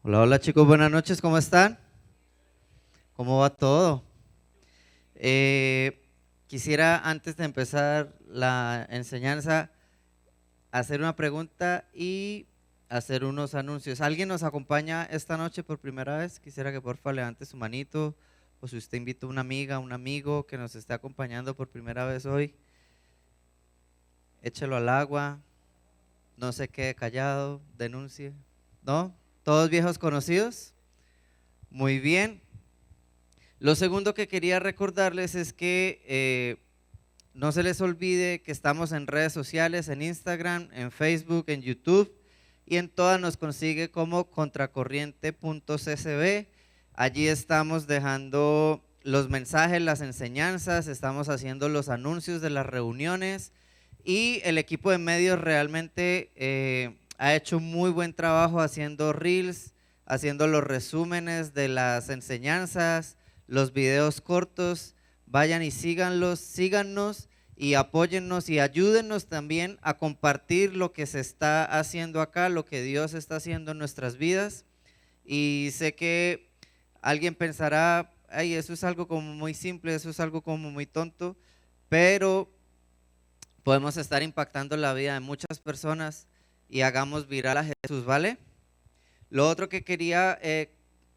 Hola, hola chicos, buenas noches, ¿cómo están? ¿Cómo va todo? Quisiera antes de empezar la enseñanza hacer una pregunta y hacer unos anuncios. ¿Alguien nos acompaña esta noche por primera vez? Quisiera que por favor levante su manito o si usted invita a una amiga, un amigo que nos esté acompañando por primera vez hoy, échelo al agua, no se quede callado, denuncie. ¿No? ¿Todos viejos conocidos? Muy bien. Lo segundo que quería recordarles es que no se les olvide que estamos en redes sociales, en Instagram, en Facebook, en YouTube y en todas nos consigue como contracorriente.ccb. Allí estamos dejando los mensajes, las enseñanzas, estamos haciendo los anuncios de las reuniones y el equipo de medios realmente ha hecho muy buen trabajo haciendo reels, haciendo los resúmenes de las enseñanzas, los videos cortos. Vayan y síganlos, síganos y apóyennos y ayúdennos también a compartir lo que se está haciendo acá, lo que Dios está haciendo en nuestras vidas. Y sé que alguien pensará, ay, eso es algo como muy simple, eso es algo como muy tonto, pero podemos estar impactando la vida de muchas personas y hagamos viral a Jesús, ¿vale? Lo otro que quería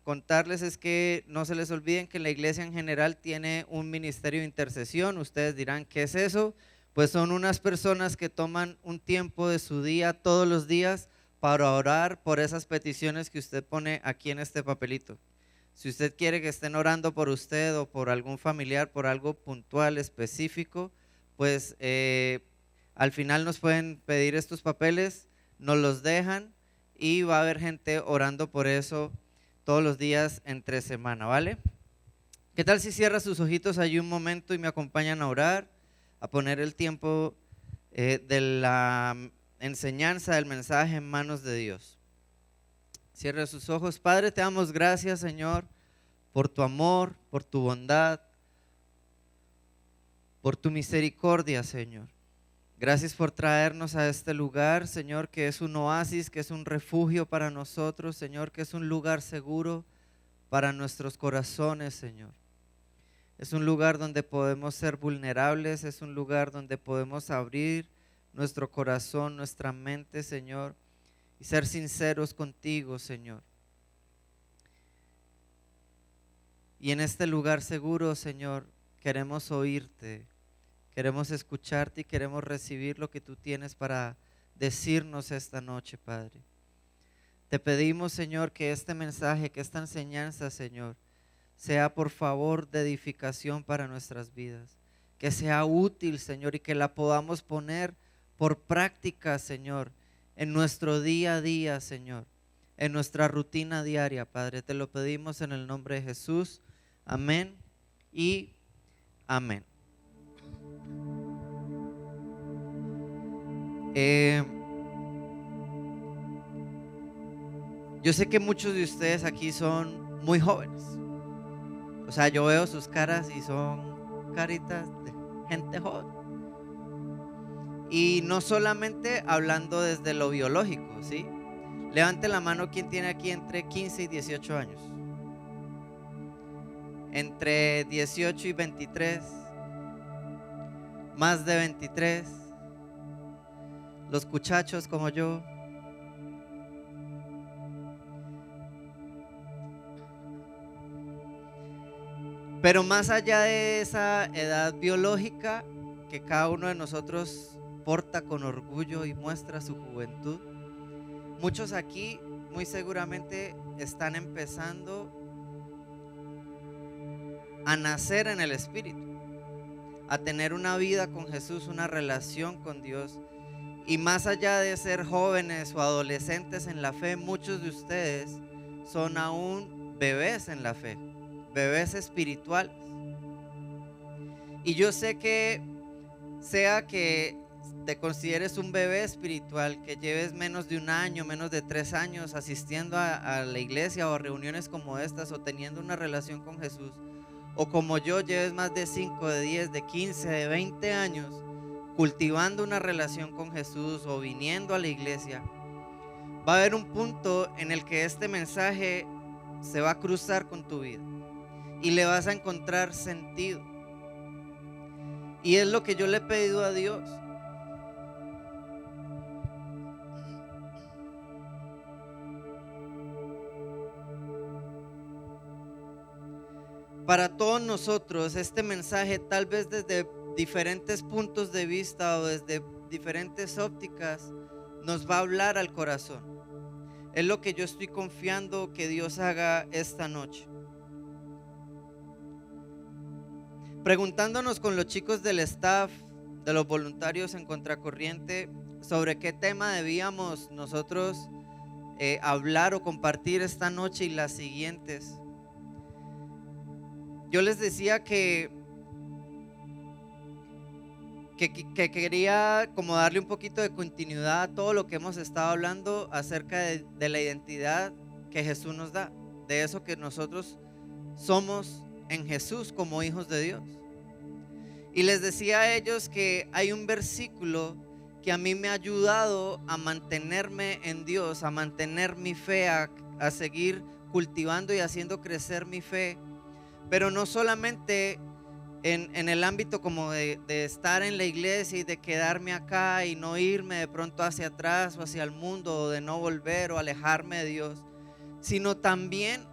contarles es que no se les olviden que la iglesia en general tiene un ministerio de intercesión. Ustedes dirán, ¿qué es eso? Pues son unas personas que toman un tiempo de su día todos los días para orar por esas peticiones que usted pone aquí en este papelito. Si usted quiere que estén orando por usted o por algún familiar, por algo puntual, específico, pues al final nos pueden pedir estos papeles, nos los dejan y va a haber gente orando por eso todos los días entre semana, ¿vale? ¿Qué tal si cierra sus ojitos allí un momento y me acompañan a orar, a poner el tiempo de la enseñanza del mensaje en manos de Dios? Cierre sus ojos. Padre, te damos gracias, Señor, por tu amor, por tu bondad, por tu misericordia, Señor. Gracias por traernos a este lugar, Señor, que es un oasis, que es un refugio para nosotros, Señor, que es un lugar seguro para nuestros corazones, Señor. Es un lugar donde podemos ser vulnerables, es un lugar donde podemos abrir nuestro corazón, nuestra mente, Señor, y ser sinceros contigo, Señor. Y en este lugar seguro, Señor, queremos oírte, queremos escucharte y queremos recibir lo que tú tienes para decirnos esta noche, Padre. Te pedimos, Señor, que este mensaje, que esta enseñanza, Señor, sea por favor de edificación para nuestras vidas, que sea útil, Señor, y que la podamos poner por práctica, Señor, en nuestro día a día, Señor, en nuestra rutina diaria, Padre. Te lo pedimos en el nombre de Jesús. Amén y amén. Yo sé que muchos de ustedes aquí son muy jóvenes. O sea, yo veo sus caras y son caritas de gente joven. Y no solamente hablando desde lo biológico, ¿sí? Levante la mano quien tiene aquí entre 15 y 18 años. Entre 18 y 23. Más de 23. Los cuchachos como yo. Pero más allá de esa edad biológica que cada uno de nosotros porta con orgullo y muestra su juventud, muchos aquí muy seguramente están empezando a nacer en el Espíritu, a tener una vida con Jesús, una relación con Dios. Y más allá de ser jóvenes o adolescentes en la fe, muchos de ustedes son aún bebés en la fe, bebés espirituales. Y yo sé que sea que te consideres un bebé espiritual, que lleves menos de un año, menos de 3 años asistiendo a la iglesia o a reuniones como estas o teniendo una relación con Jesús, o como yo lleves más de 5, de 10, de 15, de 20 años cultivando una relación con Jesús o viniendo a la iglesia, va a haber un punto en el que este mensaje se va a cruzar con tu vida y le vas a encontrar sentido. Y es lo que yo le he pedido a Dios. Para todos nosotros, este mensaje, tal vez desde diferentes puntos de vista o desde diferentes ópticas, nos va a hablar al corazón. Es lo que yo estoy confiando que Dios haga esta noche. Preguntándonos con los chicos del staff, de los voluntarios en Contracorriente, sobre qué tema debíamos nosotros hablar o compartir esta noche y las siguientes. Yo les decía que quería como darle un poquito de continuidad a todo lo que hemos estado hablando acerca de la identidad que Jesús nos da, de eso que nosotros somos en Jesús como hijos de Dios. Y les decía a ellos que hay un versículo que a mí me ha ayudado a mantenerme en Dios, a mantener mi fe, a seguir cultivando y haciendo crecer mi fe, pero no solamente en el ámbito como de estar en la iglesia y de quedarme acá y no irme de pronto hacia atrás o hacia el mundo, o de no volver o alejarme de Dios, sino también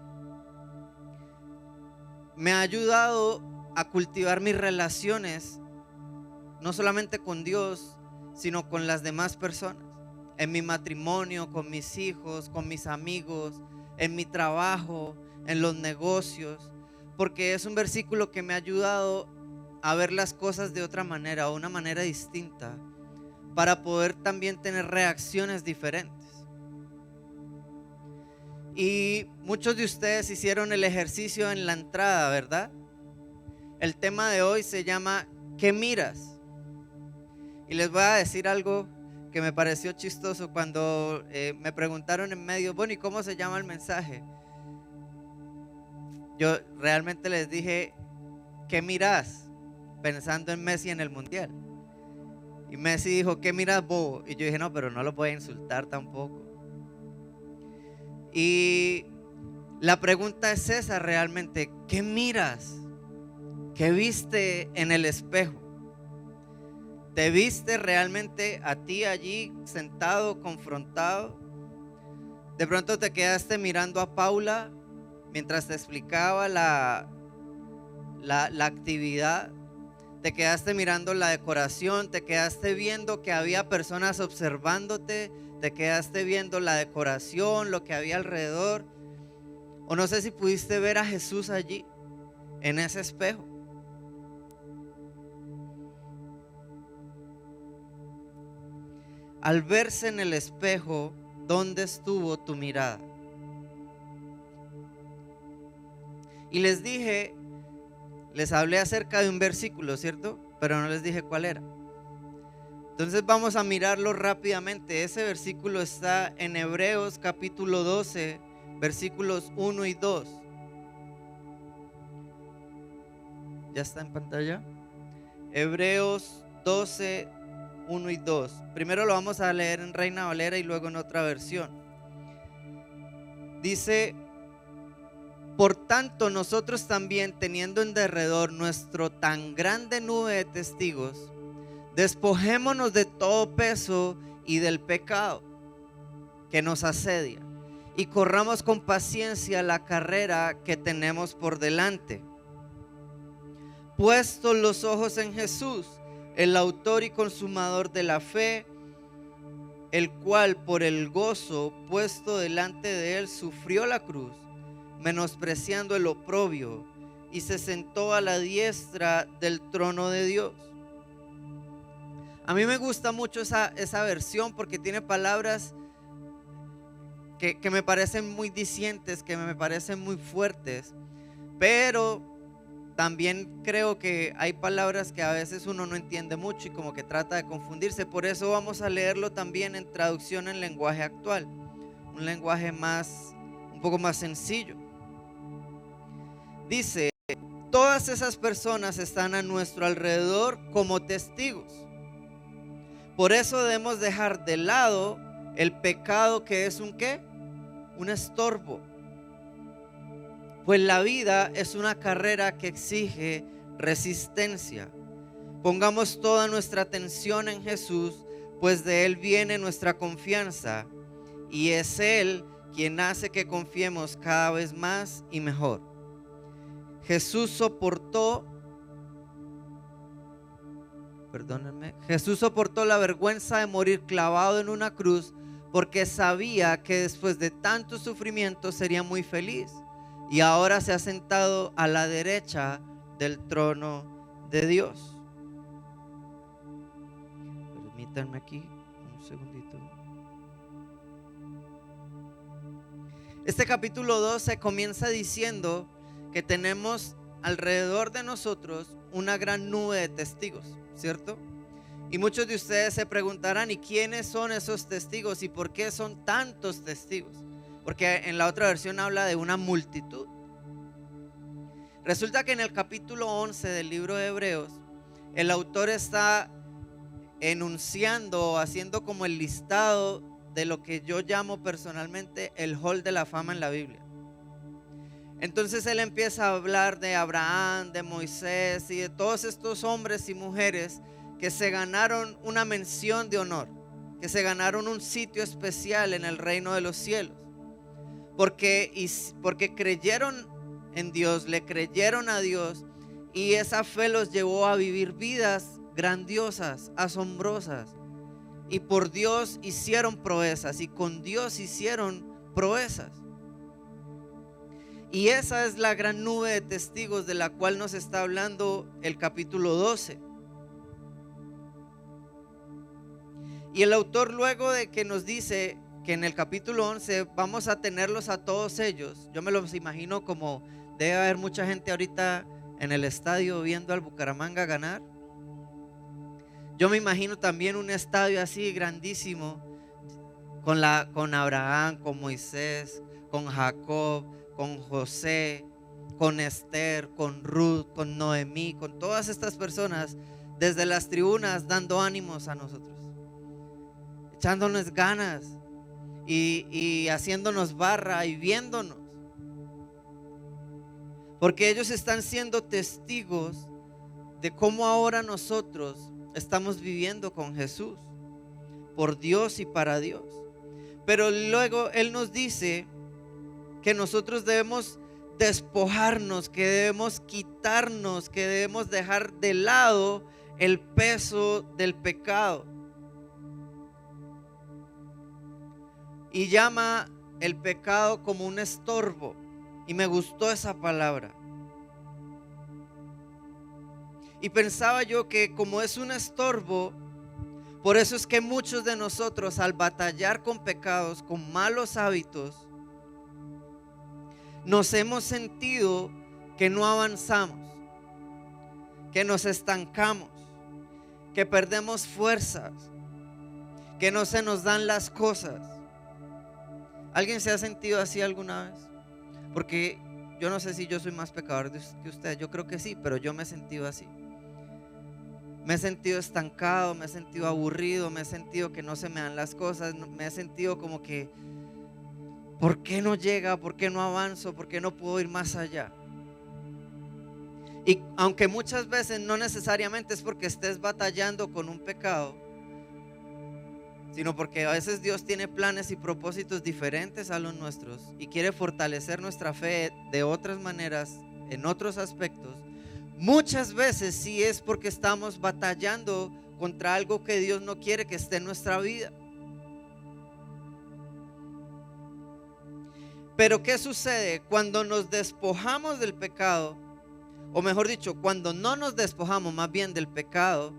me ha ayudado a cultivar mis relaciones, no solamente con Dios, sino con las demás personas, en mi matrimonio, con mis hijos, con mis amigos, en mi trabajo, en los negocios, porque es un versículo que me ha ayudado a ver las cosas de otra manera, o una manera distinta, para poder también tener reacciones diferentes. Y muchos de ustedes hicieron el ejercicio en la entrada, ¿verdad? El tema de hoy se llama ¿qué miras? Y les voy a decir algo que me pareció chistoso cuando me preguntaron en medio, bueno, ¿y cómo se llama el mensaje? Yo realmente les dije, ¿qué miras? Pensando en Messi en el Mundial. Y Messi dijo, ¿qué miras, bobo? Y yo dije, no, pero no lo voy a insultar tampoco. Y la pregunta es esa realmente, ¿qué miras? ¿Qué viste en el espejo? ¿Te viste realmente a ti allí sentado, confrontado? De pronto te quedaste mirando a Paula mientras te explicaba la actividad. Te quedaste mirando la decoración, te quedaste viendo que había personas observándote, te quedaste viendo la decoración, lo que había alrededor. O no sé si pudiste ver a Jesús allí, en ese espejo. Al verse en el espejo, ¿dónde estuvo tu mirada? Y les dije, les hablé acerca de un versículo, ¿cierto? Pero no les dije cuál era. Entonces vamos a mirarlo rápidamente. Ese versículo está en Hebreos capítulo 12, versículos 1 y 2. ¿Ya está en pantalla? Hebreos 12, 1 y 2. Primero lo vamos a leer en Reina Valera y luego en otra versión. Dice: por tanto, nosotros también, teniendo en derredor nuestro tan grande nube de testigos, despojémonos de todo peso y del pecado que nos asedia, y corramos con paciencia la carrera que tenemos por delante, puestos los ojos en Jesús, el autor y consumador de la fe, el cual por el gozo puesto delante de él sufrió la cruz, menospreciando el oprobio, y se sentó a la diestra del trono de Dios. A mí me gusta mucho esa versión porque tiene palabras que me parecen muy dicientes, que me parecen muy fuertes, pero también creo que hay palabras que a veces uno no entiende mucho y como que trata de confundirse. Por eso vamos a leerlo también en traducción en lenguaje actual, un lenguaje un poco más sencillo. Dice: todas esas personas están a nuestro alrededor como testigos. Por eso debemos dejar de lado El pecado, que es un ¿qué? Un estorbo. Pues la vida es una carrera que exige resistencia. Pongamos toda nuestra atención en Jesús, pues de Él viene nuestra confianza y es Él quien hace que confiemos cada vez más y mejor. Jesús soportó la vergüenza de morir clavado en una cruz porque sabía que después de tanto sufrimiento sería muy feliz. Y ahora se ha sentado a la derecha del trono de Dios. Permítanme aquí un segundito. Este capítulo 12 comienza diciendo que tenemos alrededor de nosotros una gran nube de testigos, ¿cierto? Y muchos de ustedes se preguntarán, ¿y quiénes son esos testigos? ¿Y por qué son tantos testigos? Porque en la otra versión habla de una multitud. Resulta que en el capítulo 11 del libro de Hebreos, el autor está enunciando, haciendo como el listado de lo que yo llamo personalmente el hall de la fama en la Biblia. Entonces él empieza a hablar de Abraham, de Moisés y de todos estos hombres y mujeres que se ganaron una mención de honor, que se ganaron un sitio especial en el reino de los cielos, porque creyeron en Dios, le creyeron a Dios, y esa fe los llevó a vivir vidas grandiosas, asombrosas, y por Dios hicieron proezas, y con Dios hicieron proezas. Y esa es la gran nube de testigos de la cual nos está hablando el capítulo 12. Y el autor, luego de que nos dice que en el capítulo 11 vamos a tenerlos a todos ellos, yo me los imagino como debe haber mucha gente ahorita en el estadio viendo al Bucaramanga ganar. Yo me imagino también un estadio así grandísimo con Abraham, con Moisés, con Jacob, con José, con Esther, con Ruth, con Noemí, con todas estas personas desde las tribunas dando ánimos a nosotros, echándonos ganas y haciéndonos barra y viéndonos, porque ellos están siendo testigos de cómo ahora nosotros estamos viviendo con Jesús, por Dios y para Dios. Pero luego Él nos dice que nosotros debemos despojarnos, que debemos quitarnos, que debemos dejar de lado el peso del pecado. Y llama el pecado como un estorbo. Y me gustó esa palabra. Y pensaba yo que como es un estorbo, por eso es que muchos de nosotros, al batallar con pecados, con malos hábitos, nos hemos sentido que no avanzamos, que nos estancamos, que perdemos fuerzas, que no se nos dan las cosas. ¿Alguien se ha sentido así alguna vez? Porque yo no sé si yo soy más pecador que usted, yo creo que sí, pero yo me he sentido así. Me he sentido estancado, me he sentido aburrido, me he sentido que no se me dan las cosas, me he sentido como que ¿por qué no llega? ¿Por qué no avanzo? ¿Por qué no puedo ir más allá? Y aunque muchas veces no necesariamente es porque estés batallando con un pecado, sino porque a veces Dios tiene planes y propósitos diferentes a los nuestros y quiere fortalecer nuestra fe de otras maneras, en otros aspectos. Muchas veces sí es porque estamos batallando contra algo que Dios no quiere que esté en nuestra vida. Pero ¿qué sucede? Cuando nos despojamos del pecado, o mejor dicho, cuando no nos despojamos más bien del pecado,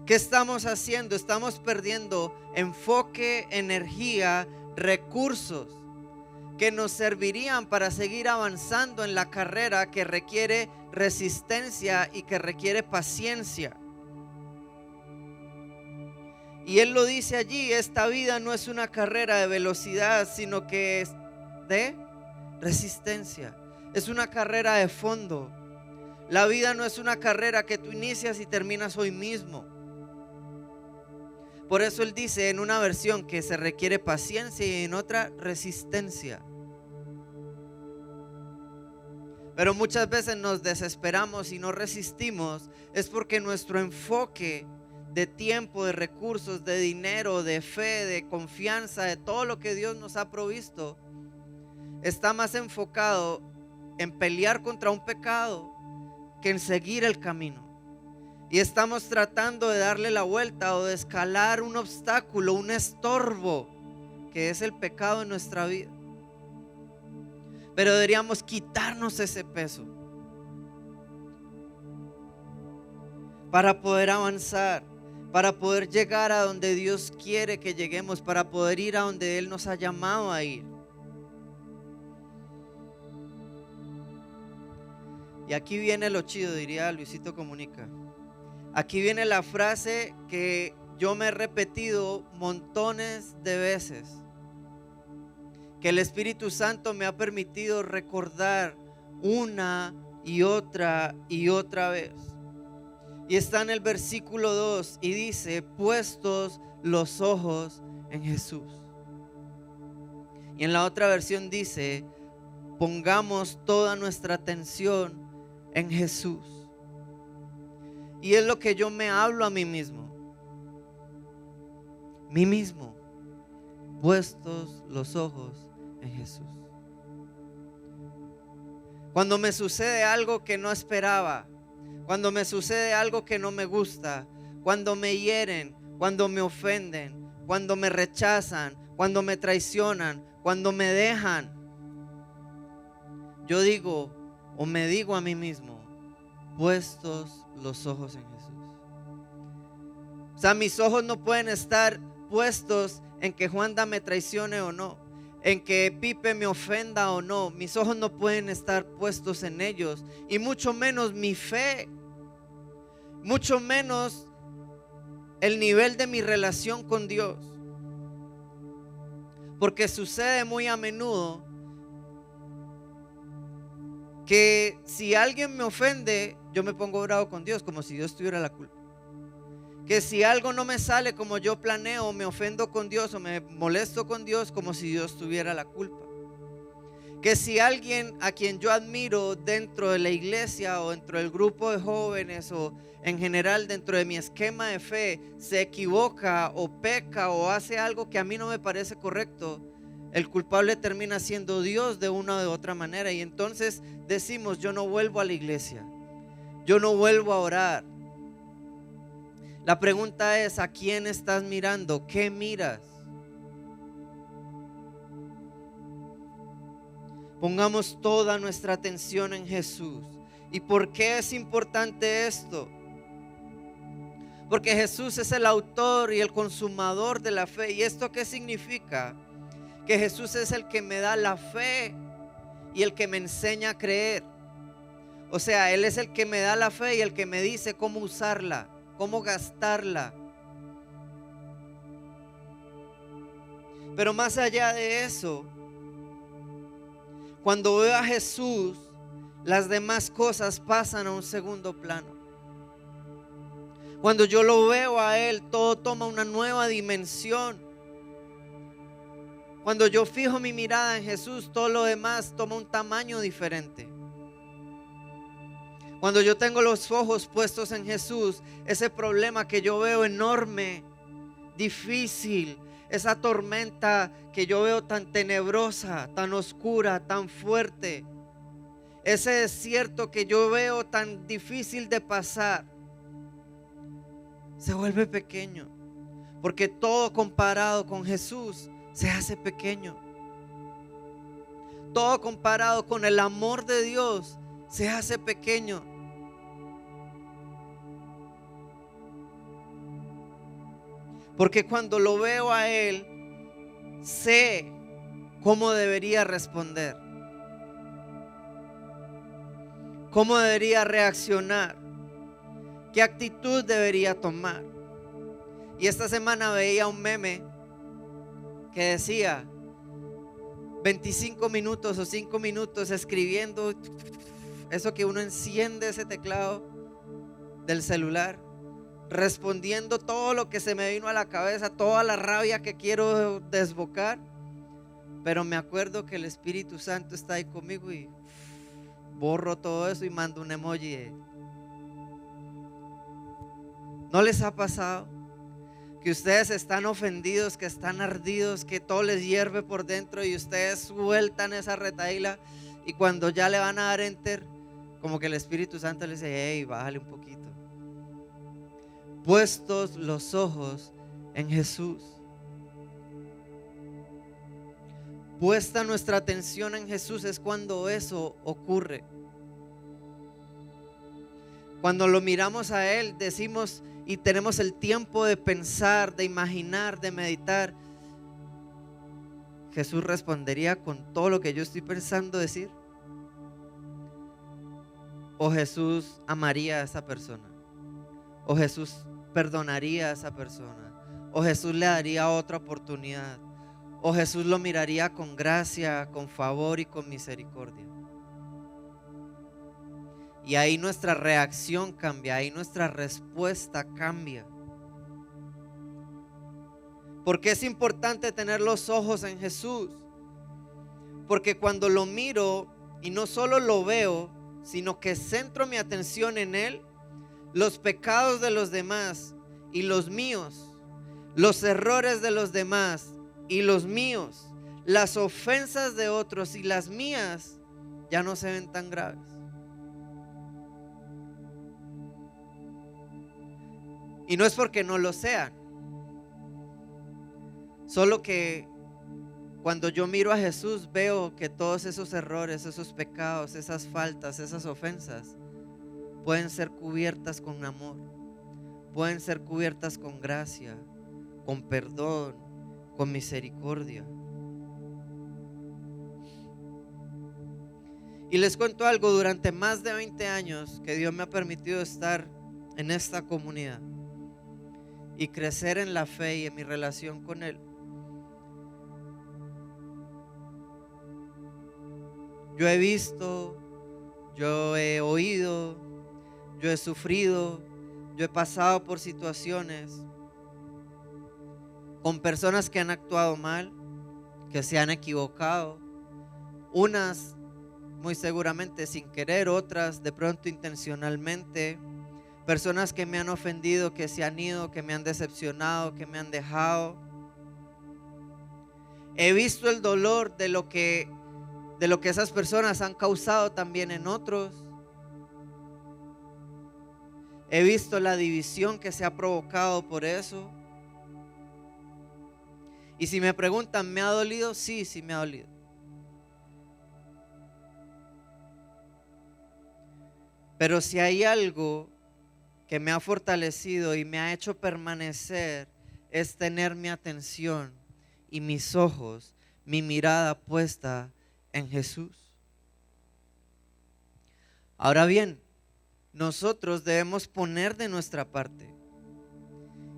¿qué estamos haciendo? Estamos perdiendo enfoque, energía, recursos que nos servirían para seguir avanzando en la carrera que requiere resistencia y que requiere paciencia. Y Él lo dice allí, esta vida no es una carrera de velocidad, sino que es de resistencia. Es una carrera de fondo. La vida no es una carrera que tú inicias y terminas hoy mismo. Por eso él dice en una versión que se requiere paciencia y en otra resistencia. Pero muchas veces nos desesperamos y no resistimos. Es porque nuestro enfoque de tiempo, de recursos, de dinero, de fe, de confianza, de todo lo que Dios nos ha provisto, está más enfocado en pelear contra un pecado que en seguir el camino. Y estamos tratando de darle la vuelta o de escalar un obstáculo, un estorbo, que es el pecado en nuestra vida. Pero deberíamos quitarnos ese peso para poder avanzar, para poder llegar a donde Dios quiere que lleguemos, para poder ir a donde Él nos ha llamado a ir. Y aquí viene lo chido, diría Luisito Comunica. Aquí viene la frase que yo me he repetido montones de veces, que el Espíritu Santo me ha permitido recordar una y otra vez. Y está en el versículo 2 y dice: puestos los ojos en Jesús. Y en la otra versión dice: pongamos toda nuestra atención en Jesús. Y es lo que yo me hablo a mí mismo. Puestos los ojos en Jesús. Cuando me sucede algo que no esperaba, cuando me sucede algo que no me gusta, cuando me hieren, cuando me ofenden, cuando me rechazan, cuando me traicionan, cuando me dejan, yo digo o me digo a mí mismo: puestos los ojos en Jesús. O sea, mis ojos no pueden estar puestos en que Juanda me traicione o no, en que Pipe me ofenda o no. Mis ojos no pueden estar puestos en ellos, y mucho menos mi fe, mucho menos el nivel de mi relación con Dios. Porque sucede muy a menudo que si alguien me ofende, yo me pongo bravo con Dios, como si Dios tuviera la culpa. Que si algo no me sale como yo planeo, me ofendo con Dios o me molesto con Dios, como si Dios tuviera la culpa. Que si alguien a quien yo admiro dentro de la iglesia o dentro del grupo de jóvenes o en general dentro de mi esquema de fe se equivoca o peca o hace algo que a mí no me parece correcto, el culpable termina siendo Dios de una o de otra manera. Y entonces decimos: yo no vuelvo a la iglesia, yo no vuelvo a orar. La pregunta es: ¿a quién estás mirando? ¿Qué miras? Pongamos toda nuestra atención en Jesús. ¿Y por qué es importante esto? Porque Jesús es el autor y el consumador de la fe. ¿Y esto qué significa? Que Jesús es el que me da la fe y el que me enseña a creer. O sea, Él es el que me da la fe y el que me dice cómo usarla, cómo gastarla. Pero más allá de eso, cuando veo a Jesús, las demás cosas pasan a un segundo plano. Cuando yo lo veo a Él, todo toma una nueva dimensión. Cuando yo fijo mi mirada en Jesús, todo lo demás toma un tamaño diferente. Cuando yo tengo los ojos puestos en Jesús, ese problema que yo veo enorme, difícil, esa tormenta que yo veo tan tenebrosa, tan oscura, tan fuerte, ese desierto que yo veo tan difícil de pasar, se vuelve pequeño, porque todo comparado con Jesús se hace pequeño. Todo comparado con el amor de Dios se hace pequeño. Porque cuando lo veo a Él, sé cómo debería responder, cómo debería reaccionar, qué actitud debería tomar. Y esta semana veía un meme que decía 25 minutos o 5 minutos escribiendo, eso que uno enciende ese teclado del celular, respondiendo todo lo que se me vino a la cabeza, toda la rabia que quiero desbocar, pero me acuerdo que el Espíritu Santo está ahí conmigo y borro todo eso y mando un emoji ¿No les ha pasado que ustedes están ofendidos, que están ardidos, que todo les hierve por dentro y ustedes sueltan esa retahíla y cuando ya le van a dar enter, como que el Espíritu Santo les dice, hey, bájale un poquito? Puestos los ojos en Jesús, puesta nuestra atención en Jesús, es cuando eso ocurre. Cuando lo miramos a Él, decimos y tenemos el tiempo de pensar, de imaginar, de meditar. Jesús respondería con todo lo que yo estoy pensando decir. O Jesús amaría a esa persona. O Jesús perdonaría a esa persona. O Jesús le daría otra oportunidad. O Jesús lo miraría con gracia, con favor y con misericordia. Y ahí nuestra reacción cambia, ahí nuestra respuesta cambia. ¿Por qué es importante tener los ojos en Jesús? Porque cuando lo miro y no solo lo veo, sino que centro mi atención en Él, los pecados de los demás y los míos, los errores de los demás y los míos, las ofensas de otros y las mías ya no se ven tan graves. Y no es porque no lo sean, solo que cuando yo miro a Jesús veo que todos esos errores, esos pecados, esas faltas, esas ofensas pueden ser cubiertas con amor, pueden ser cubiertas con gracia, con perdón, con misericordia. Y les cuento algo, durante más de 20 años que Dios me ha permitido estar en esta comunidad y crecer en la fe y en mi relación con Él, yo he visto, yo he oído, yo he sufrido, yo he pasado por situaciones con personas que han actuado mal, que se han equivocado, unas muy seguramente sin querer, otras de pronto intencionalmente. Personas que me han ofendido, que se han ido, que me han decepcionado, que me han dejado. He visto el dolor de lo que esas personas han causado también en otros. He visto la división que se ha provocado por eso. Y si me preguntan, ¿me ha dolido? Sí, sí me ha dolido. Pero si hay algo que me ha fortalecido y me ha hecho permanecer, es tener mi atención y mis ojos, mi mirada puesta en Jesús. Ahora bien, nosotros debemos poner de nuestra parte.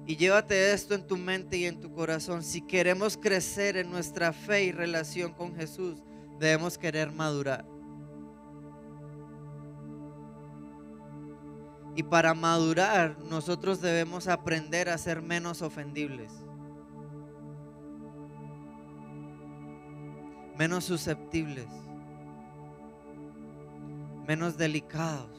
Y llévate esto en tu mente y en tu corazón. Si queremos crecer en nuestra fe y relación con Jesús, debemos querer madurar. Y para madurar, nosotros debemos aprender a ser menos ofendibles, menos susceptibles, menos delicados.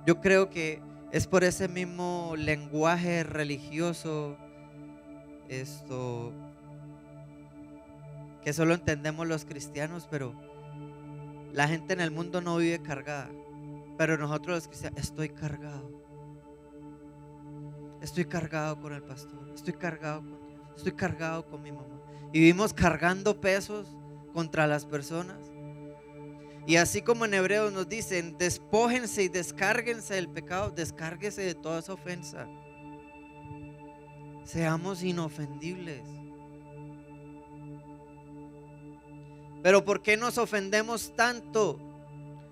Yo creo que es por ese mismo lenguaje religioso, que solo entendemos los cristianos, pero la gente en el mundo no vive cargada. Pero nosotros los cristianos, estoy cargado con el pastor, estoy cargado con Dios, estoy cargado con mi mamá. Y vivimos cargando pesos contra las personas. Y así como en Hebreos nos dicen, despójense y descárguense del pecado, descárguese de toda esa ofensa. Seamos inofendibles. Pero ¿por qué nos ofendemos tanto?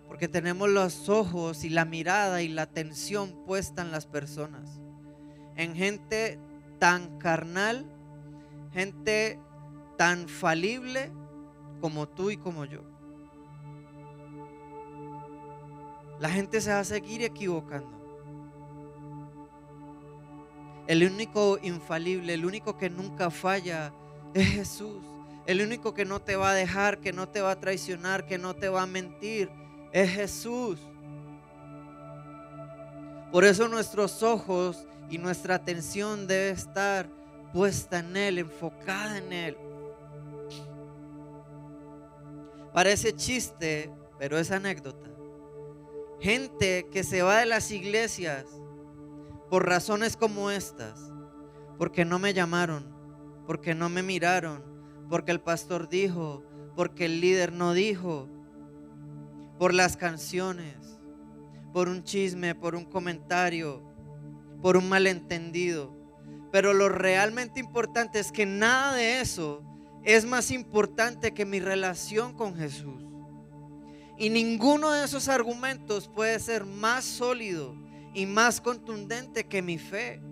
Porque tenemos los ojos y la mirada y la atención puesta en las personas, en gente tan carnal, gente tan falible como tú y como yo. la gente se va a seguir equivocando. El único infalible, el único que nunca falla es Jesús. El único que no te va a dejar, que no te va a traicionar, que no te va a mentir, es Jesús. Por eso nuestros ojos y nuestra atención debe estar puesta en Él, enfocada en Él. Parece chiste, pero es anécdota. Gente que se va de las iglesias por razones como estas, porque no me llamaron, porque no me miraron, porque el pastor dijo, porque el líder no dijo, por las canciones, por un chisme, por un comentario, por un malentendido. Pero lo realmente importante es que nada de eso es más importante que mi relación con Jesús. Y ninguno de esos argumentos puede ser más sólido y más contundente que mi fe.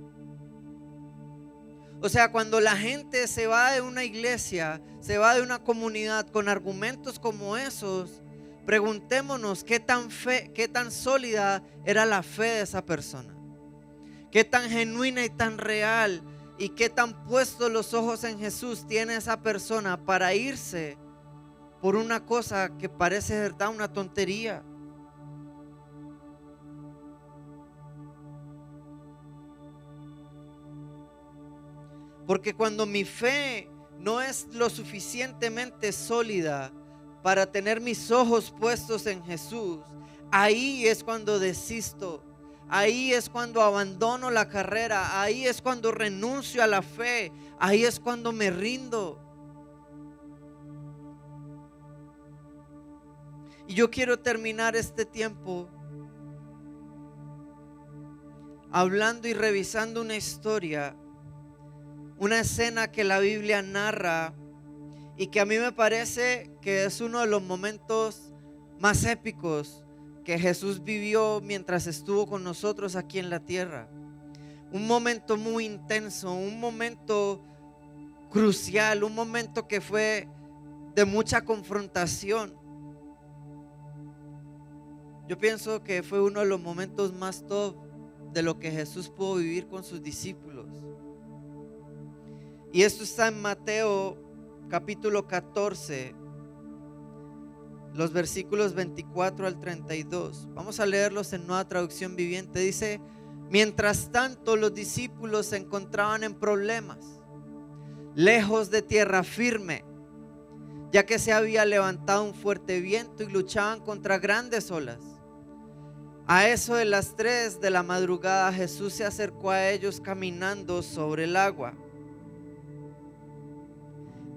O sea, cuando la gente se va de una iglesia, se va de una comunidad con argumentos como esos, preguntémonos qué tan sólida era la fe de esa persona, qué tan genuina y tan real y qué tan puestos los ojos en Jesús tiene esa persona para irse por una cosa que parece verdad, una tontería. Porque cuando mi fe no es lo suficientemente sólida para tener mis ojos puestos en Jesús, ahí es cuando desisto, ahí es cuando abandono la carrera, ahí es cuando renuncio a la fe, ahí es cuando me rindo. Y yo quiero terminar este tiempo hablando y revisando una historia, una escena que la Biblia narra y que a mí me parece que es uno de los momentos más épicos que Jesús vivió mientras estuvo con nosotros aquí en la tierra. Un momento muy intenso, un momento crucial, un momento que fue de mucha confrontación. Yo pienso que fue uno de los momentos más top de lo que Jesús pudo vivir con sus discípulos. Y esto está en Mateo capítulo 14, los versículos 24 al 32. Vamos a leerlos en Nueva Traducción Viviente. Dice: mientras tanto, los discípulos se encontraban en problemas, lejos de tierra firme, ya que se había levantado un fuerte viento y luchaban contra grandes olas. A eso de las 3 de la madrugada, Jesús se acercó a ellos caminando sobre el agua.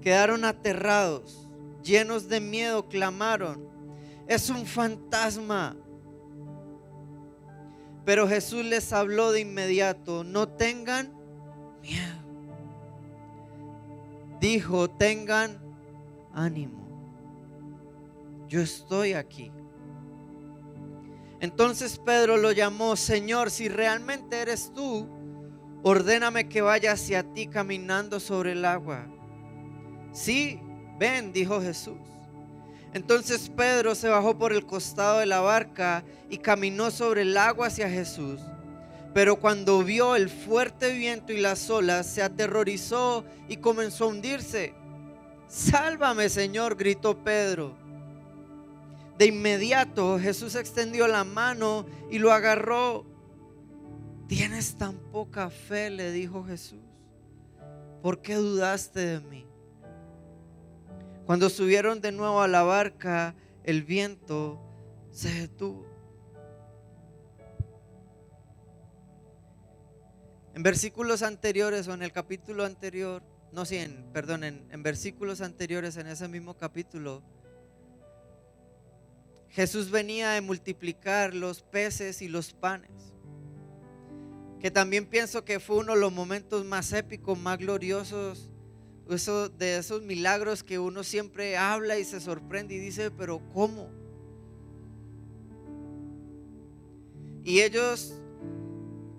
Quedaron aterrados, llenos de miedo, clamaron: es un fantasma. Pero Jesús les habló de inmediato: no tengan miedo. Dijo: tengan ánimo, yo estoy aquí. Entonces Pedro lo llamó: Señor, si realmente eres tú, ordéname que vaya hacia ti caminando sobre el agua. Sí, ven, dijo Jesús. Entonces Pedro se bajó por el costado de la barca y caminó sobre el agua hacia Jesús. Pero cuando vio el fuerte viento y las olas, se aterrorizó y comenzó a hundirse. Sálvame, Señor, gritó Pedro. De inmediato Jesús extendió la mano y lo agarró. ¿Tienes tan poca fe?, le dijo Jesús. ¿Por qué dudaste de mí? Cuando subieron de nuevo a la barca, el viento se detuvo. En versículos anteriores, o en el capítulo anterior, en versículos anteriores en ese mismo capítulo, Jesús venía de multiplicar los peces y los panes, que también pienso que fue uno de los momentos más épicos, más gloriosos, de esos milagros que uno siempre habla y se sorprende y dice: pero ¿cómo? Y ellos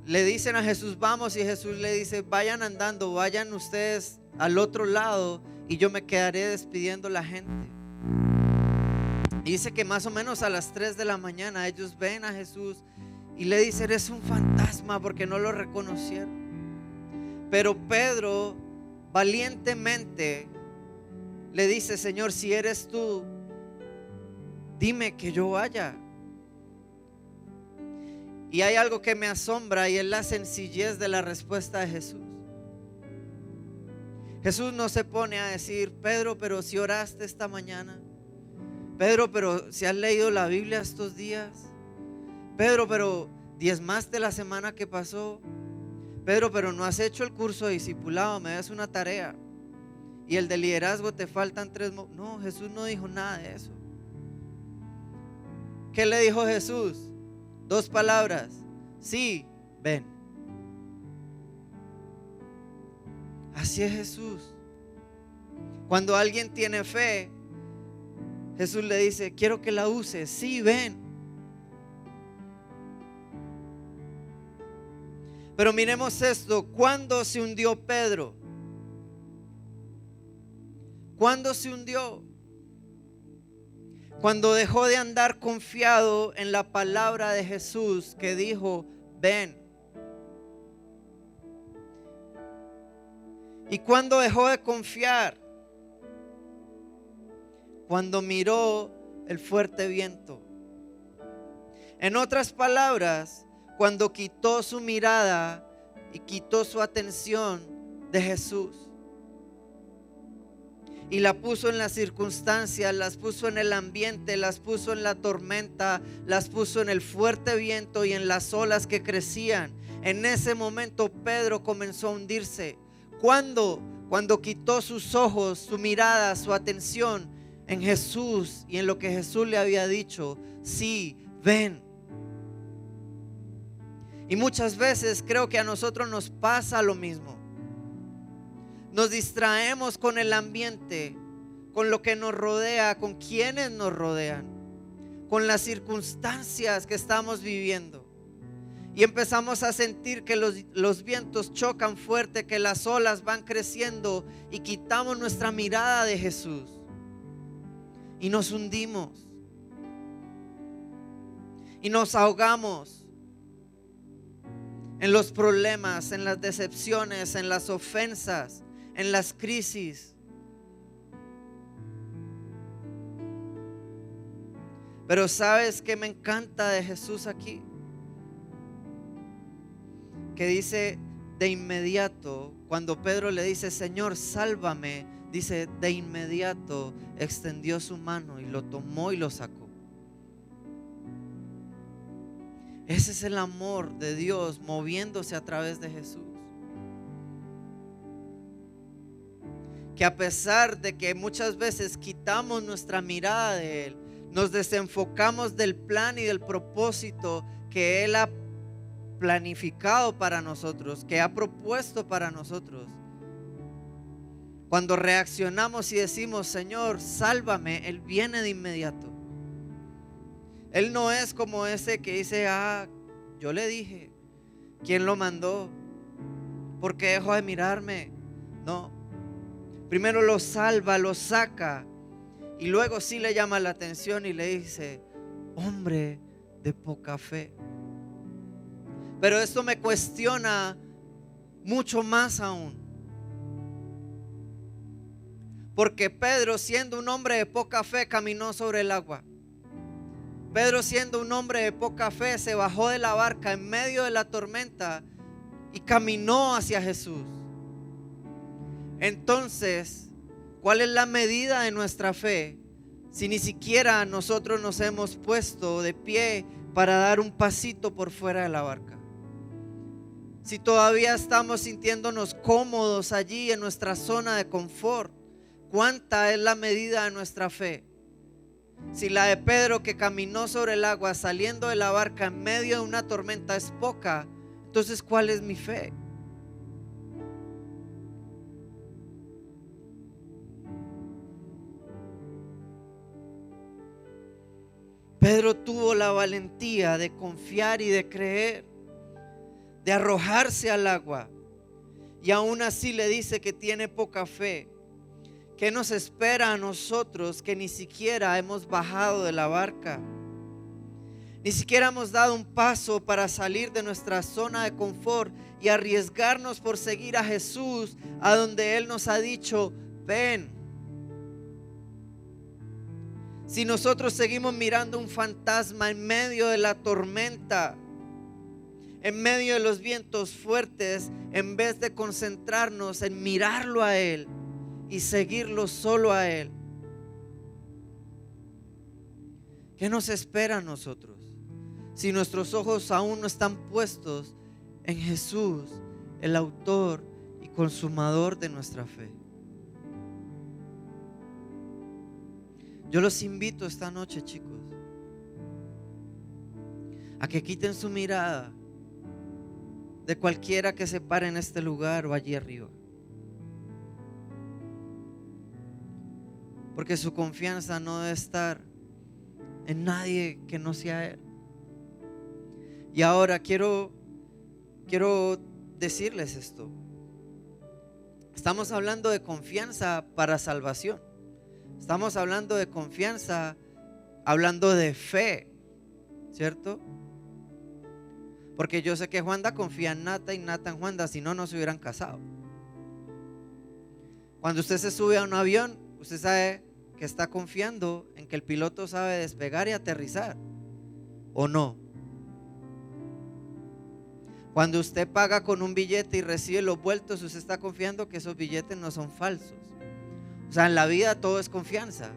le dicen a Jesús: vamos, y Jesús le dice: vayan andando, vayan ustedes al otro lado y yo me quedaré despidiendo a la gente. Y dice que más o menos a las 3 de la mañana ellos ven a Jesús y le dicen: eres un fantasma, porque no lo reconocieron. Pero Pedro valientemente le dice: Señor, si eres tú, dime que yo vaya. Y hay algo que me asombra, y es la sencillez de la respuesta de Jesús. Jesús no se pone a decir: Pedro, pero si oraste esta mañana. Pedro, pero si has leído la Biblia estos días. Pedro, pero diezmaste la semana que pasó. Pedro, pero no has hecho el curso de discipulado, me das una tarea. Y el de liderazgo te faltan 3. No, Jesús no dijo nada de eso. ¿Qué le dijo Jesús? 2 palabras: sí, ven. Así es Jesús. Cuando alguien tiene fe, Jesús le dice: quiero que la uses. Sí, ven. Pero miremos esto. ¿Cuándo se hundió Pedro? ¿Cuándo se hundió? Cuando dejó de andar confiado en la palabra de Jesús, que dijo: ven. ¿Y cuándo dejó de confiar? Cuando miró el fuerte viento. En otras palabras, cuando quitó su mirada y quitó su atención de Jesús y la puso en las circunstancias, las puso en el ambiente, las puso en la tormenta, las puso en el fuerte viento y en las olas que crecían. En ese momento Pedro comenzó a hundirse. ¿Cuándo? Cuando quitó sus ojos, su mirada, su atención en Jesús y en lo que Jesús le había dicho: sí, ven. Y muchas veces creo que a nosotros nos pasa lo mismo. Nos distraemos con el ambiente, con lo que nos rodea, con quienes nos rodean, con las circunstancias que estamos viviendo. Y empezamos a sentir que los vientos chocan fuerte, que las olas van creciendo, y quitamos nuestra mirada de Jesús y nos hundimos y nos ahogamos en los problemas, en las decepciones, en las ofensas, en las crisis. Pero ¿sabes qué me encanta de Jesús aquí? Que dice de inmediato, cuando Pedro le dice: Señor, sálvame, dice: de inmediato extendió su mano y lo tomó y lo sacó. Ese es el amor de Dios moviéndose a través de Jesús. Que a pesar de que muchas veces quitamos nuestra mirada de Él, nos desenfocamos del plan y del propósito que Él ha planificado para nosotros, que ha propuesto para nosotros. Cuando reaccionamos y decimos: Señor, sálvame, Él viene de inmediato. Él no es como ese que dice: yo le dije, ¿quién lo mandó? ¿Por qué dejó de mirarme? No. Primero lo salva, lo saca, y luego sí le llama la atención y le dice: hombre de poca fe. Pero esto me cuestiona mucho más aún. Porque Pedro, siendo un hombre de poca fe, caminó sobre el agua. Pedro, siendo un hombre de poca fe, se bajó de la barca en medio de la tormenta y caminó hacia Jesús. Entonces, ¿cuál es la medida de nuestra fe si ni siquiera nosotros nos hemos puesto de pie para dar un pasito por fuera de la barca? Si todavía estamos sintiéndonos cómodos allí en nuestra zona de confort, ¿cuánta es la medida de nuestra fe? Si la de Pedro, que caminó sobre el agua saliendo de la barca en medio de una tormenta, es poca, entonces ¿cuál es mi fe? Pedro tuvo la valentía de confiar y de creer, de arrojarse al agua, y aún así le dice que tiene poca fe, ¿Qué nos espera a nosotros que ni siquiera hemos bajado de la barca? Ni siquiera hemos dado un paso para salir de nuestra zona de confort y arriesgarnos por seguir a Jesús a donde Él nos ha dicho, ven. Si nosotros seguimos mirando un fantasma en medio de la tormenta, en medio de los vientos fuertes, en vez de concentrarnos en mirarlo a Él y seguirlo solo a Él, ¿qué nos espera a nosotros? Si nuestros ojos aún no están puestos en Jesús, el autor y consumador de nuestra fe. Yo los invito esta noche, chicos, a que quiten su mirada de cualquiera que se pare en este lugar o allí arriba, porque su confianza no debe estar en nadie que no sea Él. Y ahora quiero decirles esto. Estamos hablando de confianza para salvación. Estamos hablando de confianza, hablando de fe, ¿cierto? Porque yo sé que Juanda confía en Nata y Nata en Juanda, si no, no se hubieran casado. Cuando usted se sube a un avión, usted sabe que está confiando en que el piloto sabe despegar y aterrizar, ¿o no? Cuando usted paga con un billete y recibe los vueltos, usted está confiando que esos billetes no son falsos. O sea, en la vida todo es confianza.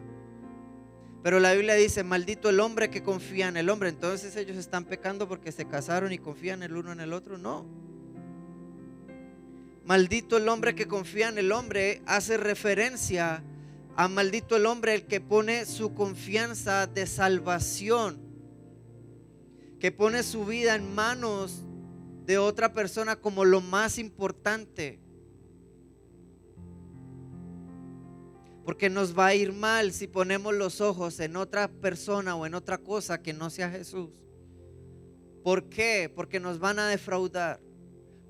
Pero la Biblia dice, maldito el hombre que confía en el hombre. Entonces ellos están pecando porque se casaron y confían el uno en el otro. No. Maldito el hombre que confía en el hombre hace referencia a maldito el hombre el que pone su confianza de salvación, que pone su vida en manos de otra persona como lo más importante. Porque nos va a ir mal si ponemos los ojos en otra persona o en otra cosa que no sea Jesús. ¿Por qué? Porque nos van a defraudar.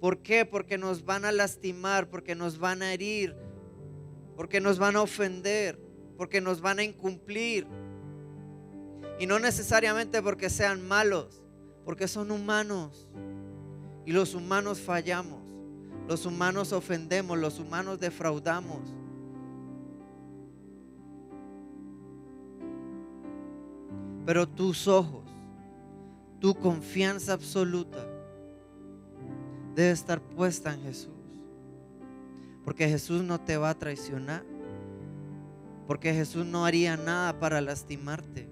¿Por qué? Porque nos van a lastimar, porque nos van a herir, porque nos van a ofender, porque nos van a incumplir. Y no necesariamente porque sean malos, porque son humanos. Y los humanos fallamos, los humanos ofendemos, los humanos defraudamos. Pero tus ojos, tu confianza absoluta debe estar puesta en Jesús. Porque Jesús no te va a traicionar. Porque Jesús no haría nada para lastimarte.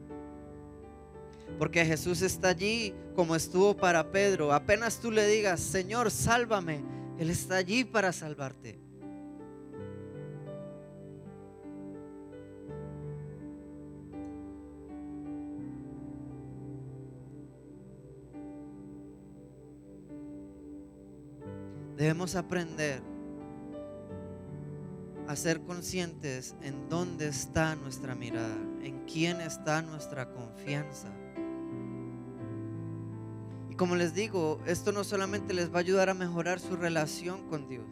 Porque Jesús está allí como estuvo para Pedro. Apenas tú le digas, Señor, sálvame, Él está allí para salvarte. Debemos aprender a ser conscientes en dónde está nuestra mirada, en quién está nuestra confianza. Y como les digo, esto no solamente les va a ayudar a mejorar su relación con Dios,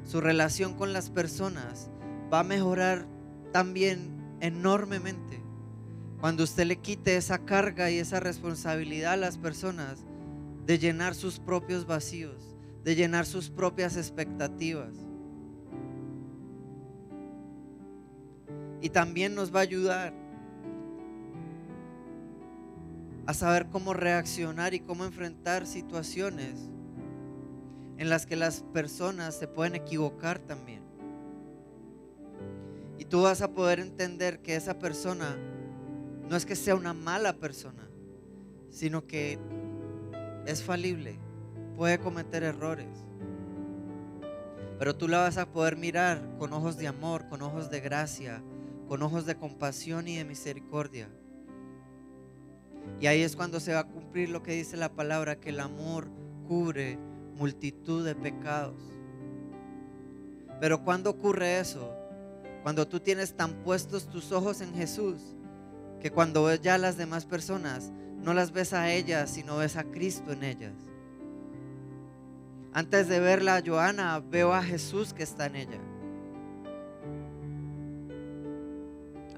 su relación con las personas va a mejorar también enormemente cuando usted le quite esa carga y esa responsabilidad a las personas de llenar sus propios vacíos, de llenar sus propias expectativas. Y también nos va a ayudar a saber cómo reaccionar y cómo enfrentar situaciones en las que las personas se pueden equivocar también. Y tú vas a poder entender que esa persona no es que sea una mala persona, sino que es falible, puede cometer errores. Pero tú la vas a poder mirar con ojos de amor, con ojos de gracia, con ojos de compasión y de misericordia. Y ahí es cuando se va a cumplir lo que dice la palabra, que el amor cubre multitud de pecados. Pero ¿cuándo ocurre eso? Cuando tú tienes tan puestos tus ojos en Jesús, que cuando ves ya a las demás personas, no las ves a ellas, sino ves a Cristo en ellas. Antes de verla a Joana, veo a Jesús que está en ella.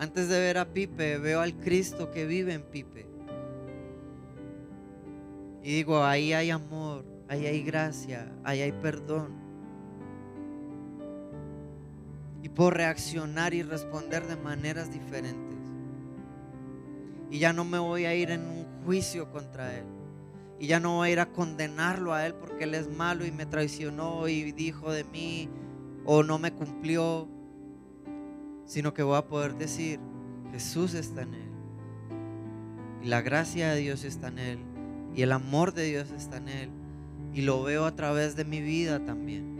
Antes de ver a Pipe, veo al Cristo que vive en Pipe. Y digo, ahí hay amor, ahí hay gracia, ahí hay perdón. Y puedo reaccionar y responder de maneras diferentes. Y ya no me voy a ir en un juicio contra Él. Y ya no voy a ir a condenarlo a Él porque Él es malo y me traicionó y dijo de mí o no me cumplió. Sino que voy a poder decir, Jesús está en Él. Y la gracia de Dios está en Él. Y el amor de Dios está en Él. Y lo veo a través de mi vida también.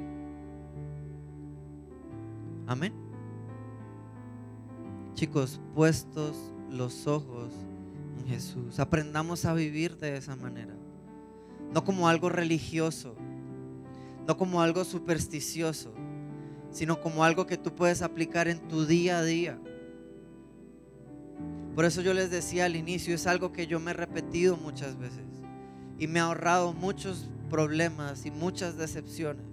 Amén. Chicos, puestos los ojos en Jesús, aprendamos a vivir de esa manera. No como algo religioso, no como algo supersticioso, sino como algo que tú puedes aplicar en tu día a día. Por eso yo les decía al inicio, es algo que yo me he repetido muchas veces y me ha ahorrado muchos problemas y muchas decepciones.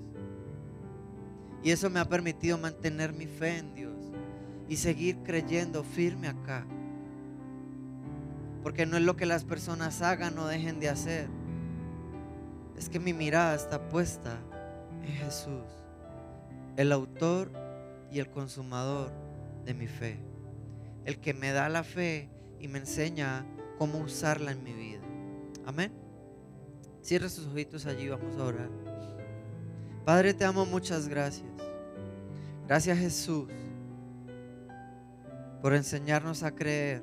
Y eso me ha permitido mantener mi fe en Dios y seguir creyendo firme acá. Porque no es lo que las personas hagan o dejen de hacer, es que mi mirada está puesta en Jesús, el autor y el consumador de mi fe, el que me da la fe y me enseña cómo usarla en mi vida. Amén. Cierra sus ojitos allí, vamos a orar. Padre, te amo, muchas gracias. Gracias, Jesús, por enseñarnos a creer.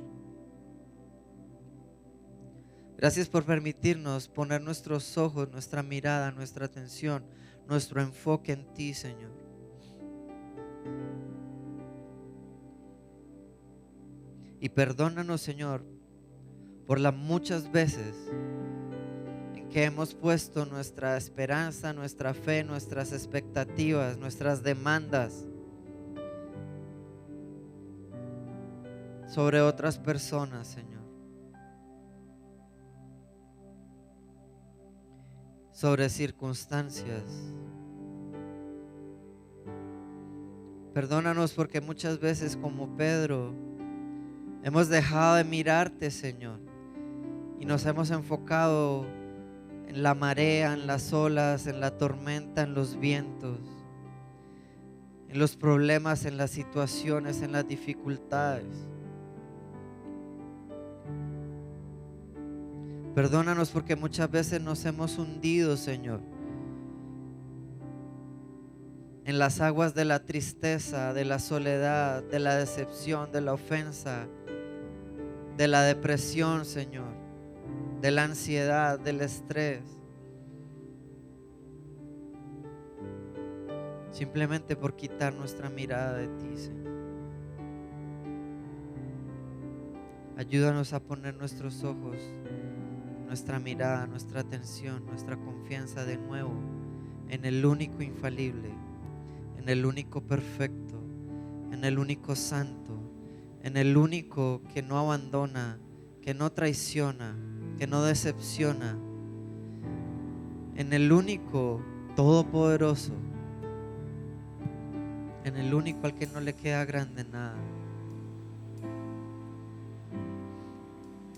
Gracias por permitirnos poner nuestros ojos, nuestra mirada, nuestra atención, nuestro enfoque en ti, Señor. Y perdónanos, Señor, por las muchas veces en que hemos puesto nuestra esperanza, nuestra fe, nuestras expectativas, nuestras demandas sobre otras personas, Señor. Sobre circunstancias. Perdónanos porque muchas veces, como Pedro, hemos dejado de mirarte, Señor, y nos hemos enfocado en la marea, en las olas, en la tormenta, en los vientos, en los problemas, en las situaciones, en las dificultades. Perdónanos porque muchas veces nos hemos hundido, Señor, en las aguas de la tristeza, de la soledad, de la decepción, de la ofensa, de la depresión, Señor, de la ansiedad, del estrés. Simplemente por quitar nuestra mirada de ti, Señor. Ayúdanos a poner nuestros ojos, nuestra mirada, nuestra atención, nuestra confianza de nuevo en el único infalible, en el único perfecto, en el único santo, en el único que no abandona, que no traiciona, que no decepciona, en el único todopoderoso, en el único al que no le queda grande nada,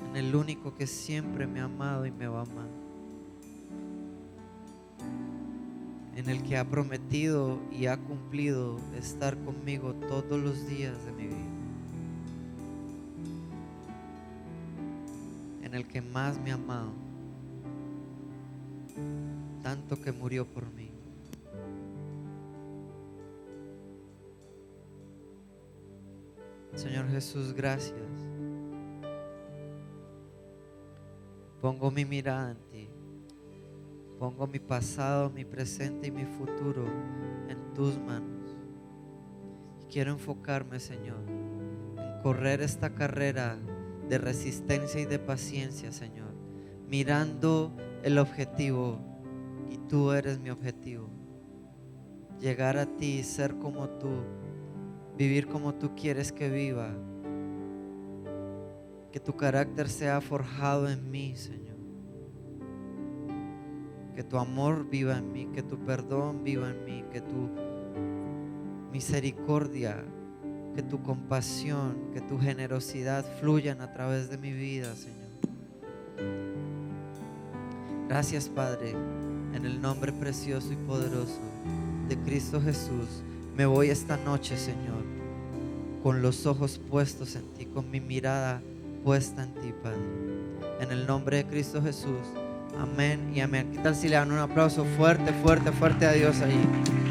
en el único que siempre me ha amado y me va a amar, en el que ha prometido y ha cumplido estar conmigo todos los días de mi vida, en el que más me ha amado, tanto que murió por mí. Señor Jesús, gracias. Pongo mi mirada en ti. Pongo mi pasado, mi presente y mi futuro en tus manos. Y quiero enfocarme, Señor, en correr esta carrera de resistencia y de paciencia, Señor, mirando el objetivo, y tú eres mi objetivo. Llegar a ti, ser como tú, vivir como tú quieres que viva. Que tu carácter sea forjado en mí, Señor. Que tu amor viva en mí, que tu perdón viva en mí, que tu misericordia que tu compasión, que tu generosidad fluyan a través de mi vida, Señor. Gracias, Padre, en el nombre precioso y poderoso de Cristo Jesús. Me voy esta noche, Señor, con los ojos puestos en ti, con mi mirada puesta en ti, Padre. En el nombre de Cristo Jesús. Amén y amén. ¿Qué tal si le dan un aplauso fuerte, fuerte, fuerte a Dios ahí?